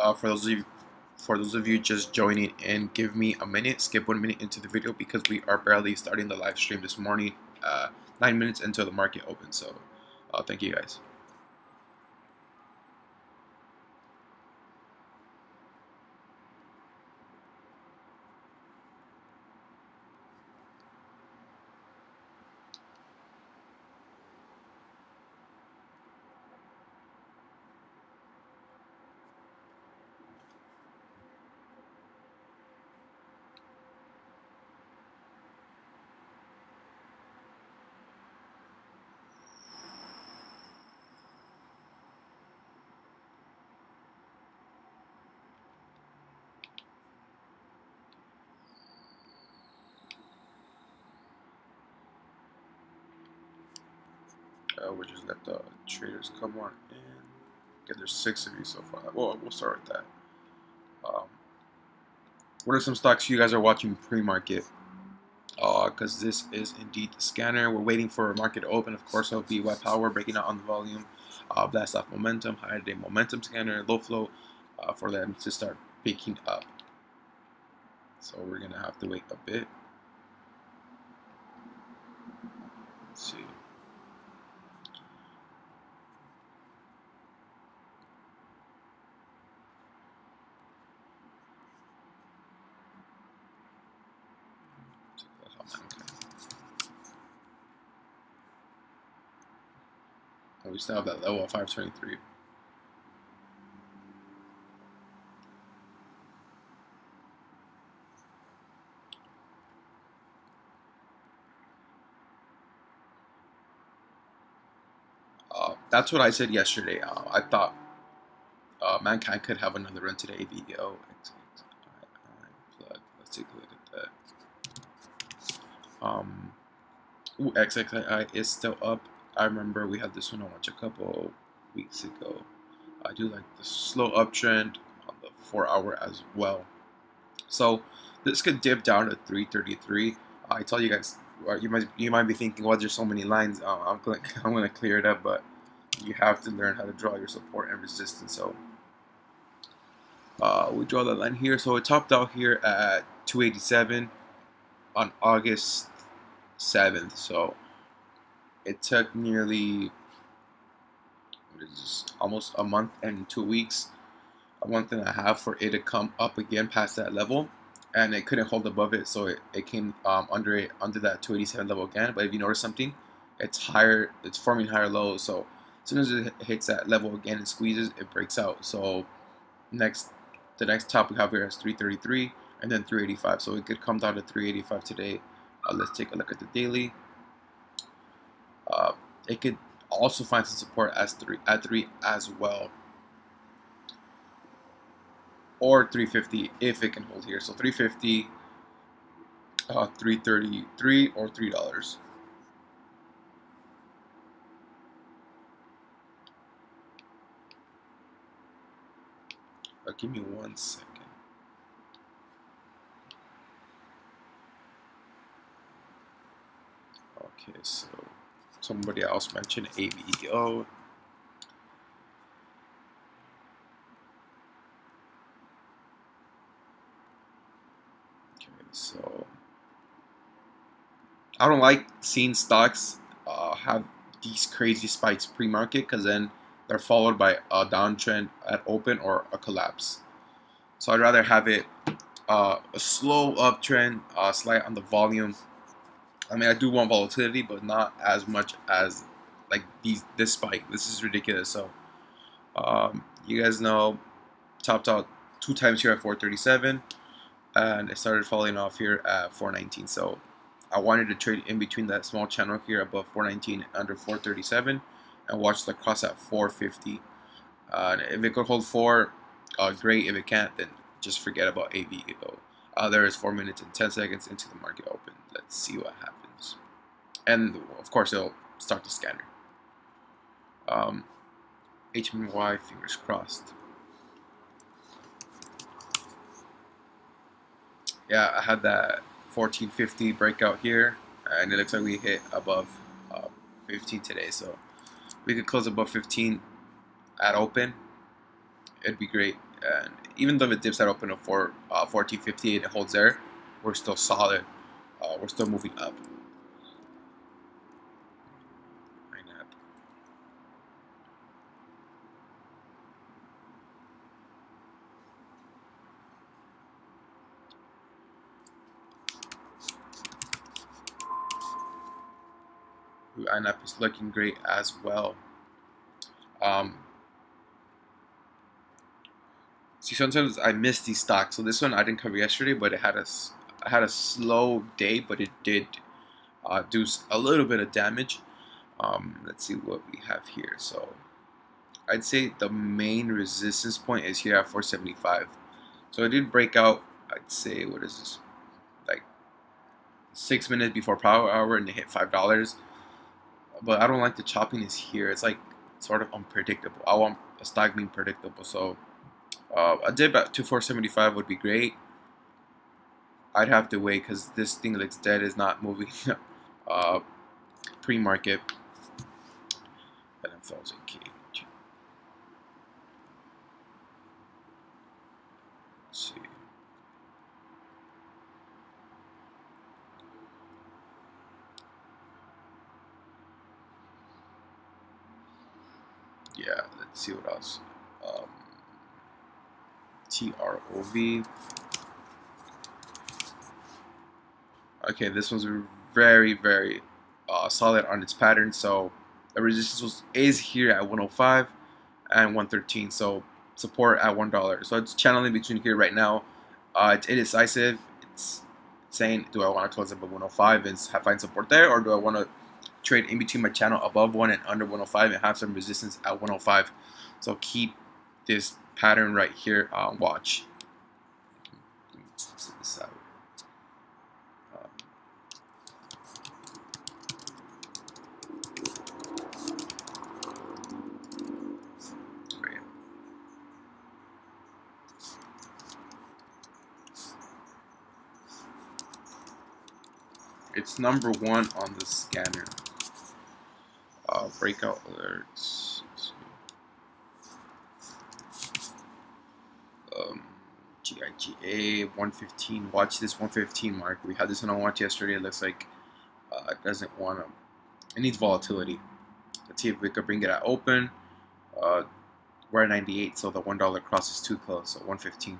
For those of you just joining in, give me a minute, skip 1 minute into the video because we are barely starting the live stream this morning, 9 minutes into the market open. So thank you guys. We'll just let the traders come on in. Okay, there's 6 of you so far. Well, we'll start with that. What are some stocks you guys are watching pre-market? Because this is indeed the scanner. We're waiting for market to open. Of course, it'll be white power breaking out on the volume. Blast off momentum, higher day momentum scanner, low flow for them to start picking up. So we're gonna have to wait a bit. Let's see. We still have that level of 523. That's what I said yesterday. I thought mankind could have another run today. VO. Let's take a look at that. XXI is still up. I remember we had this one on watch a couple weeks ago. I do like the slow uptrend on the 4-hour as well. So this could dip down to 333. I tell you guys, you might be thinking, why there's so many lines? I'm gonna clear it up, but you have to learn how to draw your support and resistance. So we draw the line here. So it topped out here at 287 on August 7th. So it took nearly almost a month and 2 weeks, a month and a half for it to come up again past that level, and it couldn't hold above it, so it came under that 287 level again. But if you notice something, it's higher, it's forming higher lows. So as soon as it hits that level again and squeezes, it breaks out. So the next top we have here is 333 and then 385. So it could come down to 385 today. Let's take a look at the daily. It could also find some support at 3 as well, or 350 if it can hold here. So 350, 333, or $3. Give me 1 second. Okay, so somebody else mentioned AVEO. Okay, so I don't like seeing stocks have these crazy spikes pre-market, because then they're followed by a downtrend at open or a collapse. So I'd rather have it a slow uptrend, slight on the volume. I mean, I do want volatility, but not as much as like this spike. This is ridiculous. So you guys know, topped out 2 times here at 437, and it started falling off here at 419. So I wanted to trade in between that small channel here above 419 and under 437, and watch the cross at 450. If it could hold 4, great. If it can't, then just forget about AVEO. There is 4 minutes and 10 seconds into the market open. Let's see what happens. And of course, it'll start the scanner. HMNY, fingers crossed. Yeah, I had that 1450 breakout here, and it looks like we hit above 15 today. So we could close above 15 at open. It'd be great. And even though it dips at open of 14.58, it holds there, we're still solid. We're still moving up. INAP is looking great as well. See, sometimes I miss these stocks. So this one I didn't cover yesterday, but it had a slow day, but it did do a little bit of damage. Let's see what we have here. So I'd say the main resistance point is here at 475. So it did break out. I'd say, what is this? Like 6 minutes before power hour, and it hit $5. But I don't like the choppiness here. It's like sort of unpredictable. I want a stock being predictable. So a dip at 475 would be great. I'd have to wait because this thing looks dead. Is not moving pre-market. And it falls in cage. Let's see. Yeah, let's see what else. TROV. Okay, this one's very, very solid on its pattern. So the resistance is here at 105 and 113. So support at $1. So it's channeling between here right now. It's indecisive. It's saying, do I want to close above 105 and find support there, or do I want to trade in between my channel above 1 and under 105 and have some resistance at 105? So keep this pattern right here. Watch. Let's this out. It's number 1 on the scanner. Breakout alerts. GIGA 115. Watch this 115 mark. We had this on watch yesterday. It looks like it doesn't want to. It needs volatility. Let's see if we could bring it at open. We're at 98, so the $1 cross is too close. So 115.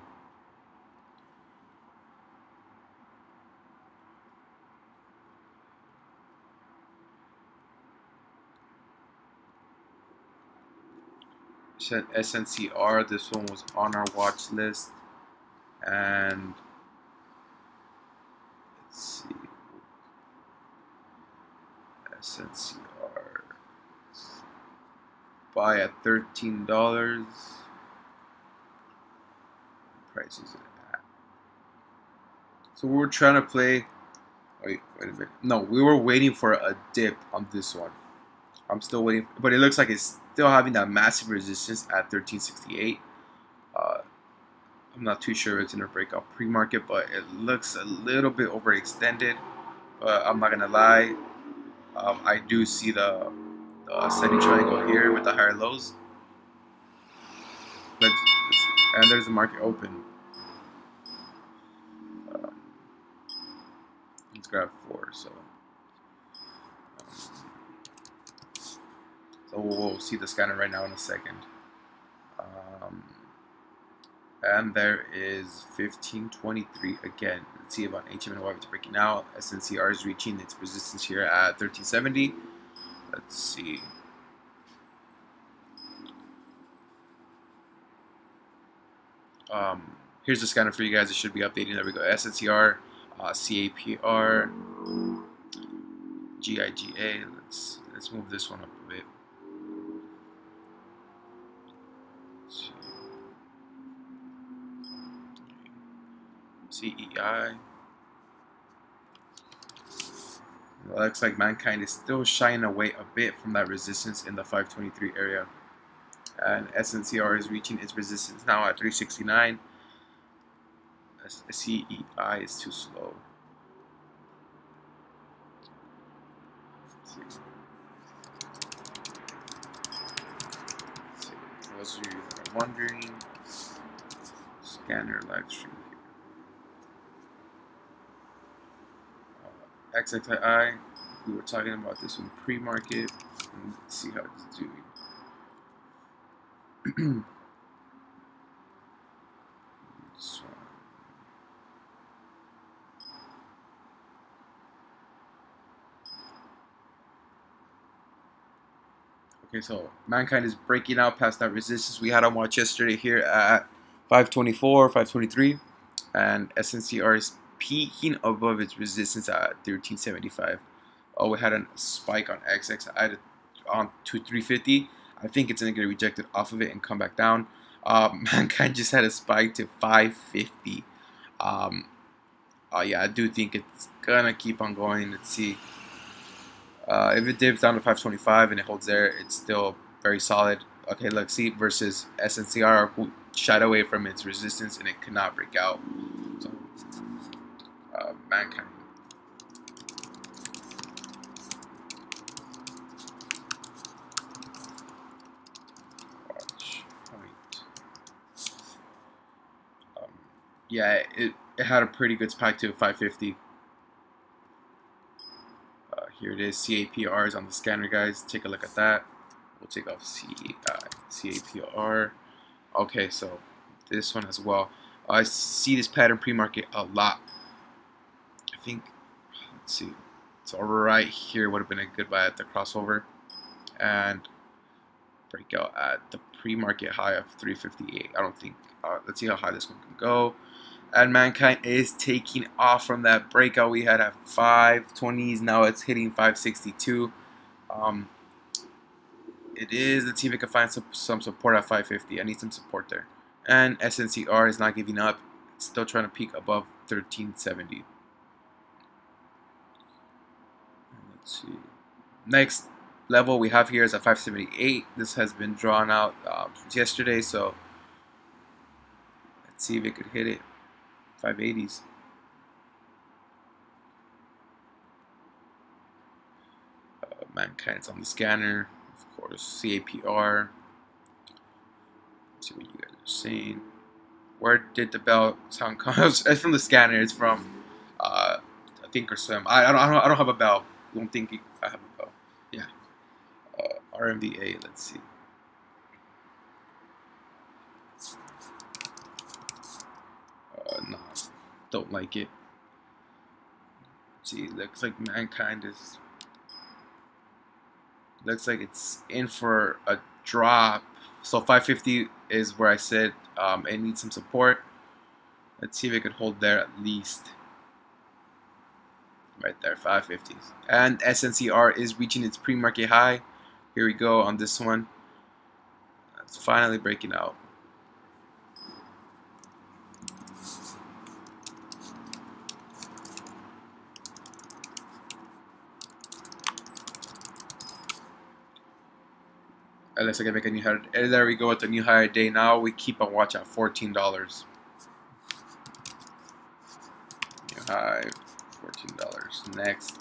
SNCR, this one was on our watch list, and let's see, SNCR, buy at $13. Price is it at? So we were trying to play. Wait a minute. No, we were waiting for a dip on this one. I'm still waiting, but it looks like it's still having that massive resistance at 1368. I'm not too sure if it's gonna break out pre-market, but it looks a little bit overextended. But I'm not gonna lie, I do see the ascending triangle here with the higher lows. And there's the market open. Let's grab 4. So we'll see the scanner right now in a second. And there is 1523 again. Let's see about HMNY. It's breaking out. SNCR is reaching its resistance here at 1370. Let's see. Here's the scanner for you guys. It should be updating. There we go. SNCR, CAPR, GIGA. Let's move this one up a bit. CEI. It looks like mankind is still shying away a bit from that resistance in the 523 area. And SNCR is reaching its resistance now at 369. CEI is too slow. Let's see. For those of you that are wondering, Scanner live stream here. XXII, we were talking about this one pre-market. Let's see how it's doing. So, okay, so Mankind is breaking out past that resistance we had on watch yesterday here at 524, 523, and SNCR is peaking above its resistance at 1375. Oh, we had a spike on XXI on to 350. I think it's gonna get rejected off of it and come back down. Mankind just had a spike to 550. Yeah, I do think it's gonna keep on going. Let's see. If it dips down to 525 and it holds there, it's still very solid. Okay, let's see versus SNCR, who shied away from its resistance and it could not break out. So, Mankind. Watch point. Yeah, it had a pretty good spike to 550. Here it is. CAPR is on the scanner, guys. Take a look at that. We'll take off CAPR. Okay, so this one as well. I see this pattern pre-market a lot. I think, let's see. So right here would have been a good buy at the crossover. And breakout at the pre-market high of 358. I don't think, let's see how high this one can go. And Mankind is taking off from that breakout we had at 520s. Now it's hitting 562. It is. Let's see if it can find some support at 550. I need some support there. And SNCR is not giving up. It's still trying to peak above 1370. Let's see. Next level we have here is at 578. This has been drawn out yesterday, so let's see if it could hit it. 580s. Mankind's on the scanner, of course. CAPR. Let's see what you guys are saying. Where did the bell sound come? It's from the scanner. It's from Thinkorswim. I don't have a bell. Don't think I have a bell. Yeah. RMVA. Let's see. No, don't like it. Let's see, looks like Mankind is. Looks like it's in for a drop. So 550 is where I said it needs some support. Let's see if it could hold there at least. Right there, 550s. And SNCR is reaching its pre-market high. Here we go on this one. It's finally breaking out. It looks like I make a new higher. There we go with the new higher day. Now we keep on watch at $14. New high, $14. Next.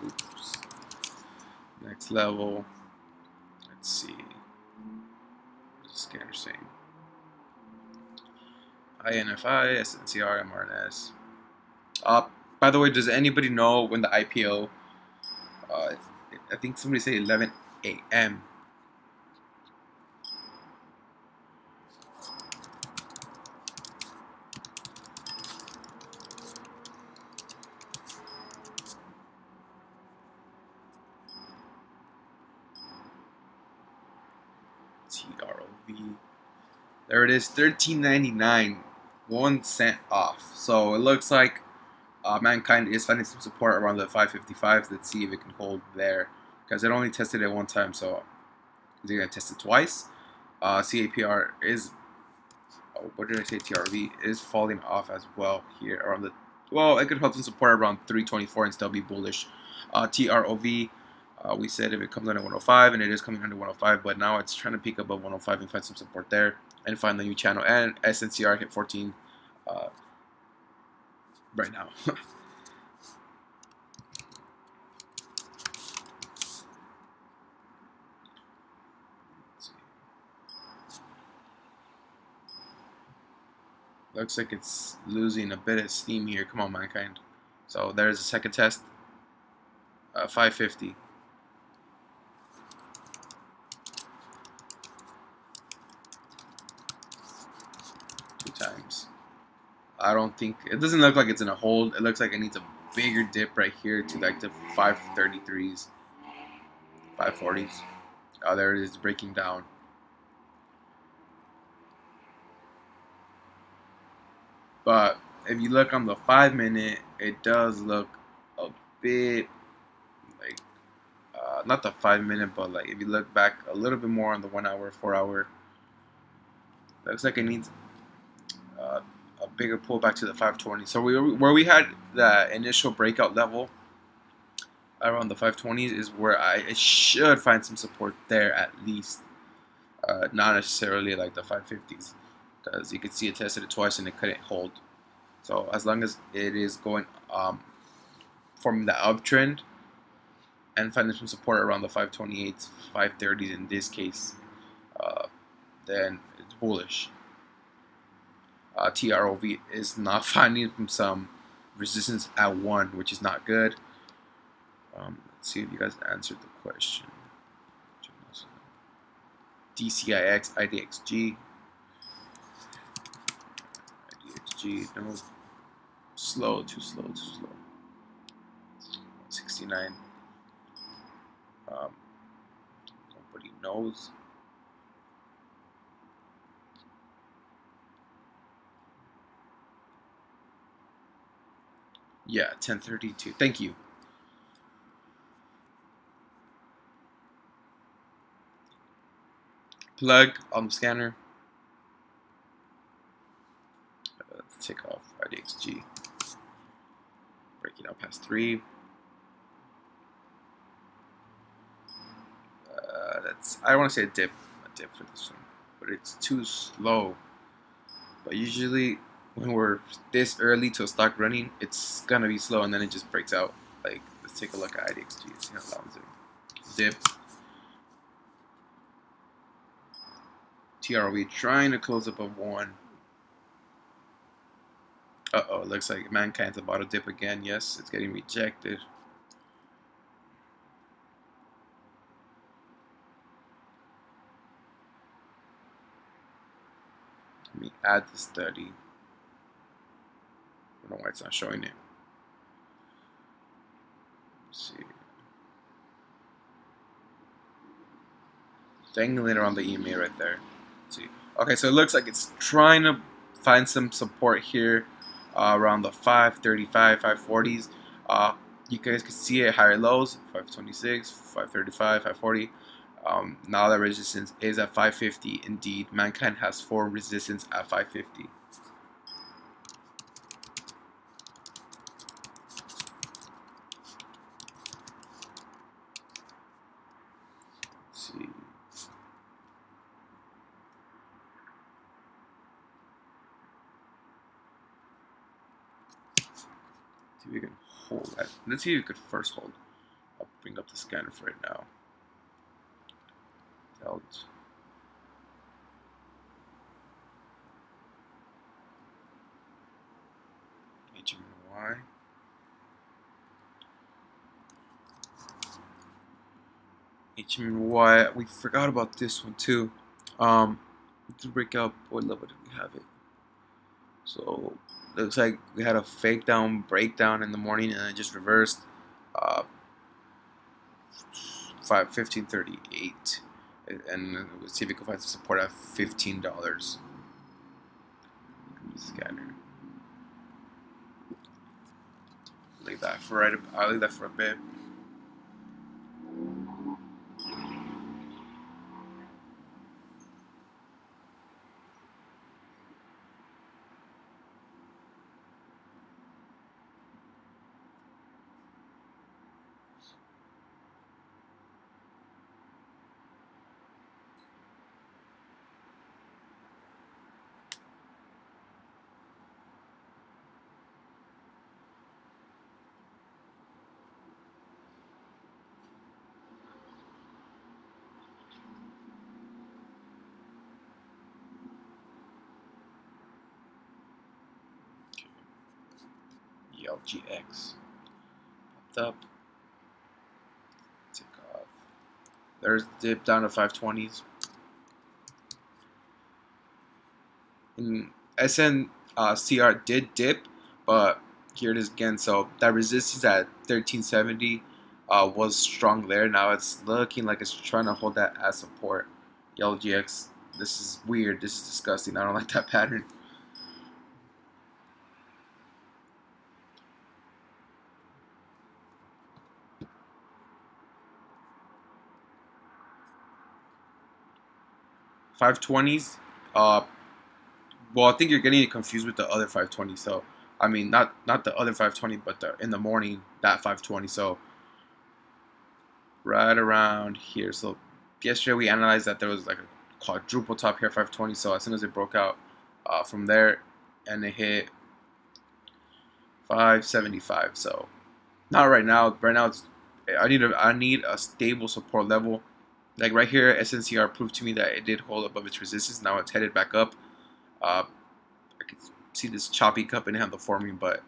Oops. Next level. Let's see. What's the scanner saying? INFI, SNCR, MRNS. By the way, does anybody know when the IPO? I think somebody said 11 a.m. TROV. There it is, $13.99, 1 cent off. So it looks like Mankind is finding some support around the 555s. Let's see if it can hold there, because it only tested it one time, so is it gonna test it twice? CAPR is, oh, what did I say? TRV is falling off as well here around the. Well, it could hold some support around 324 and still be bullish. TROV. We said if it comes under 105, and it is coming under 105, but now it's trying to peak above 105 and find some support there and find the new channel. And SNCR hit 14 right now. Looks like it's losing a bit of steam here. Come on, mankind. So there's a second test. 550. 2 times. I don't think it doesn't look like it's in a hold. It looks like it needs a bigger dip right here to like the 533s, 540s. Oh, there it is, breaking down. But if you look on the 5 minute, it does look a bit like not the 5 minute, but like if you look back a little bit more on the 1 hour, 4 hour, looks like it needs a bigger pullback to the 520. So where we had the initial breakout level around the 520s is where I should find some support there at least, not necessarily like the 550s, because you could see it tested it twice and it couldn't hold. So as long as it is going forming the uptrend and finding some support around the 528s, 530s in this case, then it's bullish. TROV is not finding some resistance at 1, which is not good. Let's see if you guys answered the question. DCIX, IDXG. IDXG, no. Slow, too slow, too slow. 69. Nobody knows. Yeah, 1032. Thank you. Plug on the scanner. Let's take off IDXG. Breaking out past 3. I don't want to say a dip for this one, but it's too slow. But usually when we're this early to a stock running, it's gonna be slow and then it just breaks out. Like, let's take a look at IDXG, see how that one's doing. Dip. TROV trying to close above 1. Uh-oh, it looks like mankind's about to dip again. Yes, it's getting rejected. Let me add the study. I don't know why it's not showing it. Let's see. Dangling around the EMA right there. Let's see. Okay, so it looks like it's trying to find some support here around the 535, 540s. You guys can see it higher lows, 526, 535, 540. Now that resistance is at 550. Indeed, mankind has 4 resistance at 550. Let's see. See if we can hold that. Let's see if we could first hold. I'll bring up the scanner for it now. Held. HMNY. HMNY. We forgot about this one too. To break out, what level did we have it? So looks like we had a fake down breakdown in the morning and it just reversed. 1538, and we'll see if we can find some support at $15. Scanner. Leave that for right. I'll leave that for a bit. LGX. Popped up. Tick off. There's dip down to 520s. And SNCR did dip, but here it is again. So that resistance at 1370 was strong there. Now it's looking like it's trying to hold that as support. LGX, this is weird. This is disgusting. I don't like that pattern. $520s. Well, I think you're getting it confused with the other 520. So I mean, not the other 520, but the in the morning that 520. So right around here. So yesterday we analyzed that there was like a quadruple top here, 520. So as soon as it broke out from there, and it hit 575. So not right now. Right now, I need a stable support level. Like right here, SNCR proved to me that it did hold above its resistance. Now it's headed back up. I can see this choppy cup and handle forming, but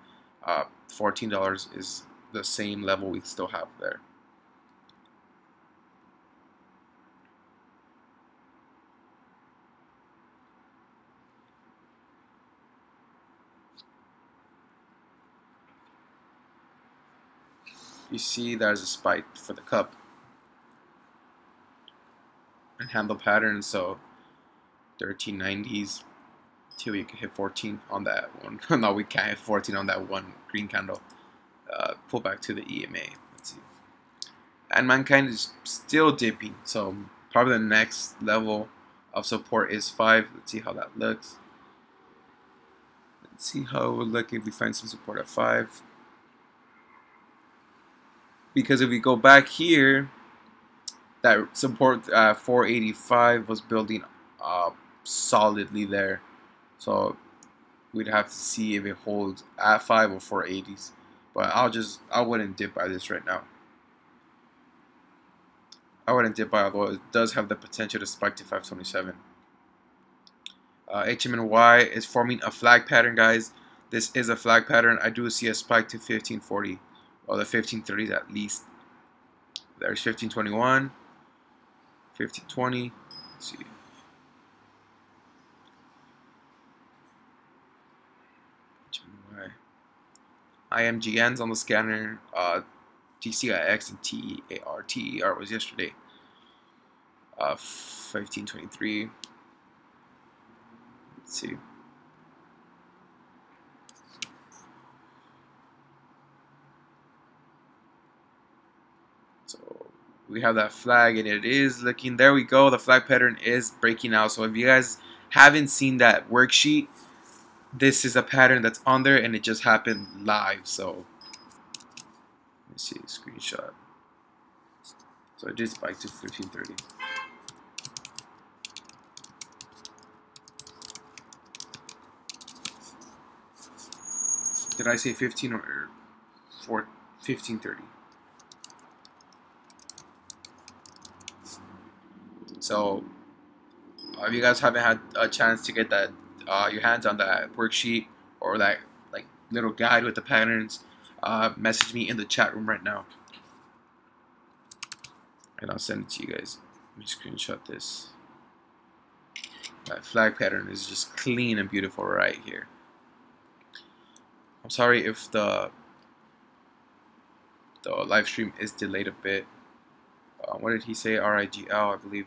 $14 is the same level we still have there. You see there's a spike for the cup and handle pattern, so 1390s till you can hit 14 on that one. No, we can't hit 14 on that one green candle. Pull back to the EMA. Let's see. And mankind is still dipping, so probably the next level of support is 5. Let's see how that looks. Let's see how it would look if we find some support at 5. Because if we go back here, that support at 485 was building solidly there. So we'd have to see if it holds at 5 or 480s. But I wouldn't dip by this right now. I wouldn't dip by, although it does have the potential to spike to 527. HMNY is forming a flag pattern, guys. This is a flag pattern. I do see a spike to 1540, or the 1530s at least. There's 1521, 1520. Let's see. HMNY. IMGNs on the scanner. DCIX and TEAR. TER was yesterday. 1523. Let's see. So we have that flag, and it is looking. There we go. The flag pattern is breaking out. So if you guys haven't seen that worksheet, this is a pattern that's on there, and it just happened live. So let me see, screenshot. So it did spike to 1530. Did I say 15 or 1530? So if you guys haven't had a chance to get that your hands on that worksheet or that like little guide with the patterns, message me in the chat room right now, and I'll send it to you guys. Let me screenshot this. That flag pattern is just clean and beautiful right here. I'm sorry if the live stream is delayed a bit. What did he say? RIGL, I believe.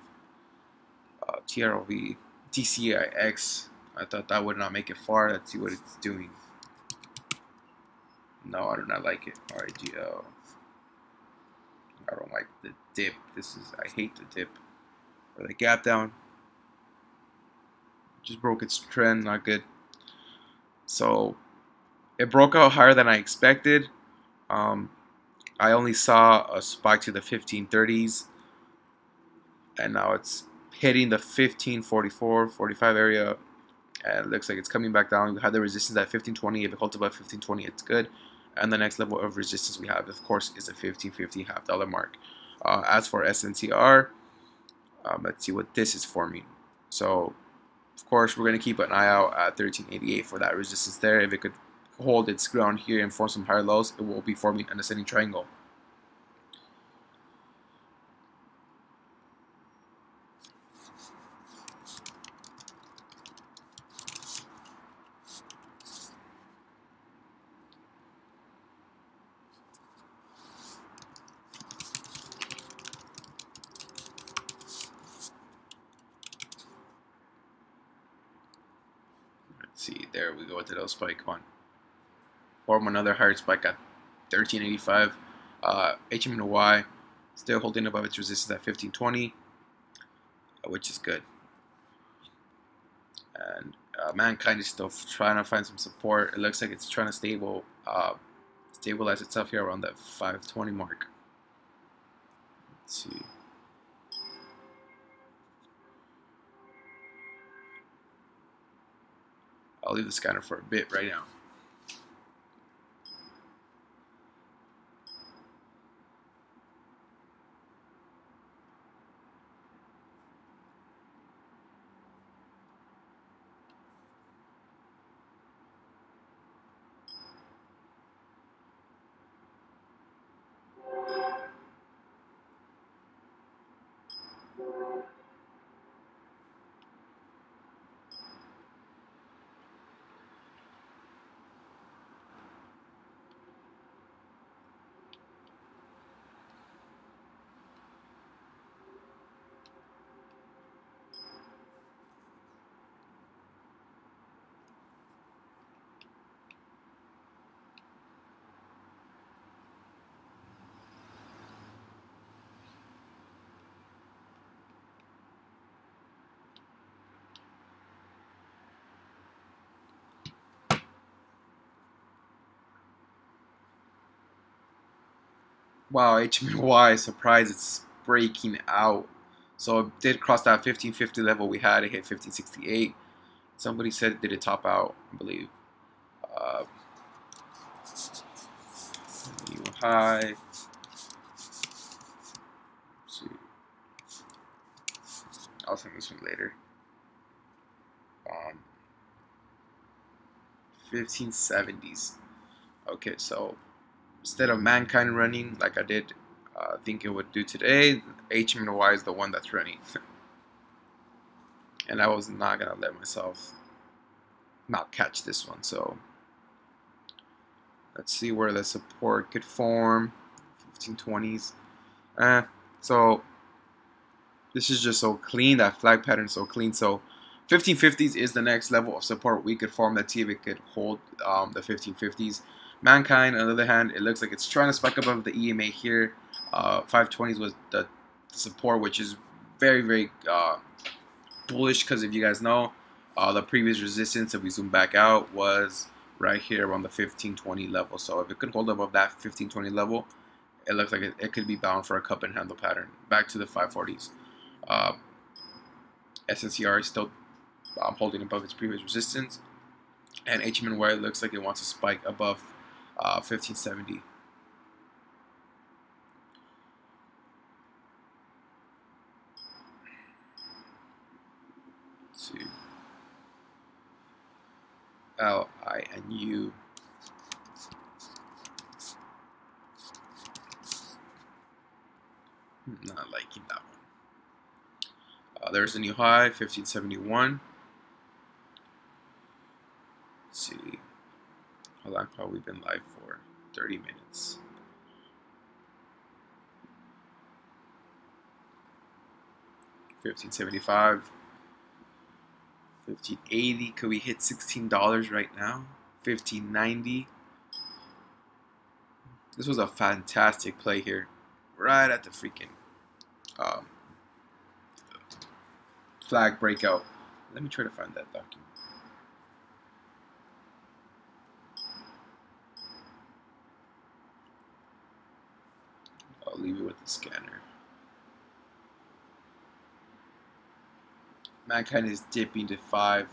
TROV, DCIX. I thought that would not make it far. Let's see what it's doing. No, I do not like it. RIGL. I don't like the dip. I hate the dip. Or the gap down. Just broke its trend, not good. So it broke out higher than I expected. I only saw a spike to the 1530s, and now it's hitting the 1544, 45 area, and it looks like it's coming back down. We had the resistance at 1520. If it holds above 1520, it's good. And the next level of resistance we have, of course, is the 1550 half-dollar mark. As for SNCR, let's see what this is forming. So, of course, we're going to keep an eye out at 1388 for that resistance there. If it could hold its ground here and form some higher lows, it will be forming an ascending triangle. Let's see, there we go with the little spike. Come on. Form another higher spike at 1385. HMNY still holding above its resistance at 1520, which is good. And mankind is still trying to find some support. It looks like it's trying to stabilize itself here around that 520 mark. Let's see. I'll leave the scanner for a bit right now. Wow, HMNY, surprise, it's breaking out. So it did cross that 1550 level we had. It hit 1568. Somebody said, did it top out? I believe. Uh, New high. Let's see. I'll send this one later. 1570s. Okay, so instead of mankind running like I did think it would do today, HMNY is the one that's running. And I was not gonna let myself not catch this one. So let's see where the support could form. 1520s. So this is just so clean. That flag pattern is so clean. So 1550s is the next level of support we could form. Let's see if it could hold the 1550s. Mankind, on the other hand, it looks like it's trying to spike above the EMA here. 520s was the support, which is very, very bullish, because if you guys know, the previous resistance, if we zoom back out, was right here around the 1520 level. So if it could hold above that 1520 level, it looks like it could be bound for a cup and handle pattern back to the 540s. SNCR is still holding above its previous resistance, and HMNY looks like it wants to spike above 1570. Let's see. LINU. Not liking that one. There's a new high, 1571. Let's see. How long have we been live for? 30 minutes. $15.75. $15.80. Could we hit $16 right now? $15.90. This was a fantastic play here, right at the freaking flag breakout. Let me try to find that document. I'll leave it with the scanner. Mankind is dipping to 5.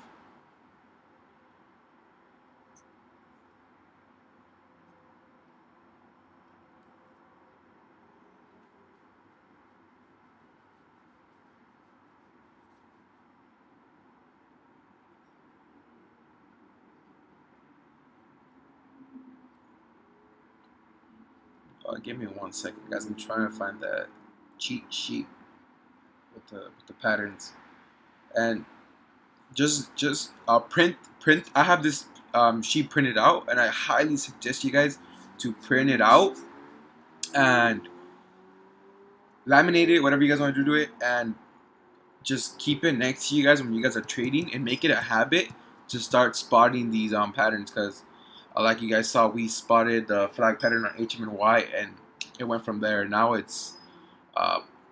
Give me 1 second, guys. I'm trying to find that cheat sheet with the patterns, and just print. I have this sheet printed out, and I highly suggest you guys to print it out and laminate it, whatever you guys want to do to it, and just keep it next to you guys when you guys are trading, and make it a habit to start spotting these patterns. Because like you guys saw, we spotted the flag pattern on HMNY, and it went from there. Now it's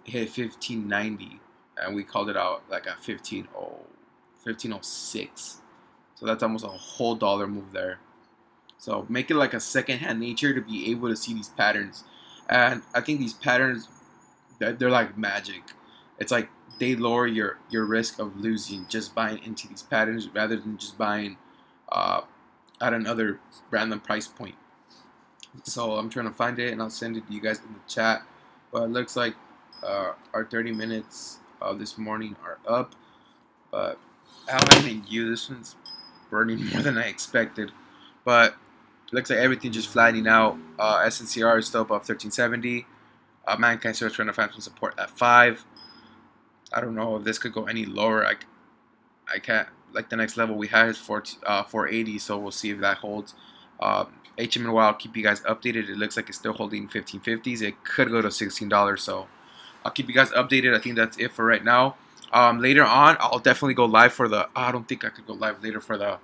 hit 1590, and we called it out like at 1506. So that's almost a whole dollar move there. So make it like a second-hand nature to be able to see these patterns. And I think these patterns, they're like magic. It's like they lower your risk of losing just buying into these patterns rather than just buying at another random price point. So I'm trying to find it, and I'll send it to you guys in the chat. But it looks like our 30 minutes this morning are up. But I don't even use this one's burning more than I expected. But it looks like everything just flattening out. SNCR is still above 1370. Mankind still trying to find some support at 5. I don't know if this could go any lower. I can't. Like the next level we had is 480, so we'll see if that holds. HMNY, I'll keep you guys updated. It looks like it's still holding 1550s. It could go to $16, so I'll keep you guys updated. I think that's it for right now. Later on, I'll definitely go live for the. I don't think I could go live later for the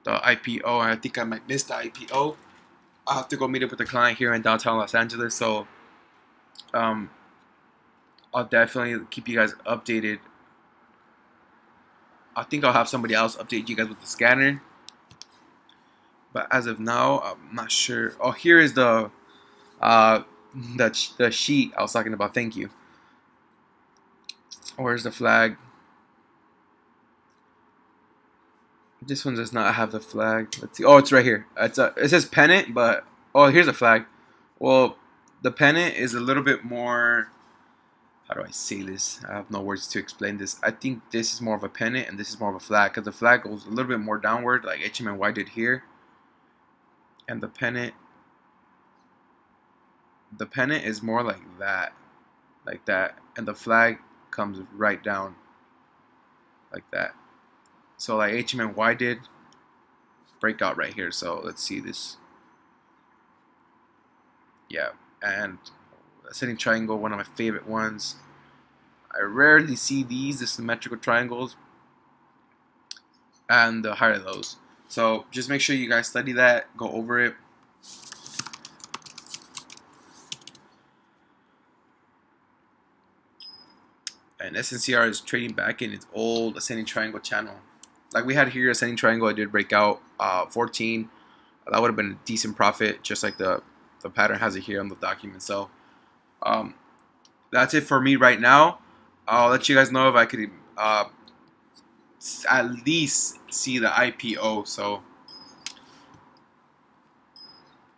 IPO. I think I might miss the IPO. I'll have to go meet up with the client here in downtown Los Angeles. So I'll definitely keep you guys updated. I think I'll have somebody else update you guys with the scanner. But as of now, I'm not sure. Oh, here is the sheet I was talking about. Thank you. Where's the flag? This one does not have the flag. Let's see. Oh, it's right here. It says pennant, but oh, here's a flag. Well, the pennant is a little bit more. How do I say this? I have no words to explain this. I think this is more of a pennant, and this is more of a flag, because the flag goes a little bit more downward, like HMNY did here. And the pennant is more like that, and the flag comes right down, like that. So like HMNY did, breakout right here. So let's see this. Yeah, and ascending triangle, one of my favorite ones. I rarely see these, the symmetrical triangles, and the higher lows. So just make sure you guys study that, go over it. And SNCR is trading back in its old ascending triangle channel. Like we had here, ascending triangle, I did break out 14. That would have been a decent profit, just like the pattern has it here on the document. So that's it for me right now. I'll let you guys know if I could at least see the IPO. So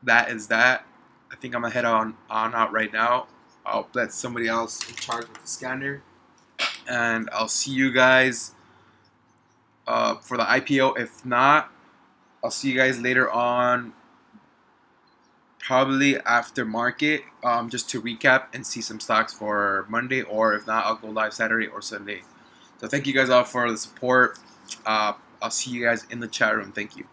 that is that. I think I'm gonna head on out right now. I'll let somebody else in charge with the scanner, and I'll see you guys for the IPO. If not, I'll see you guys later on, probably after market, just to recap and see some stocks for Monday, or if not, I'll go live Saturday or Sunday. So thank you guys all for the support. I'll see you guys in the chat room. Thank you.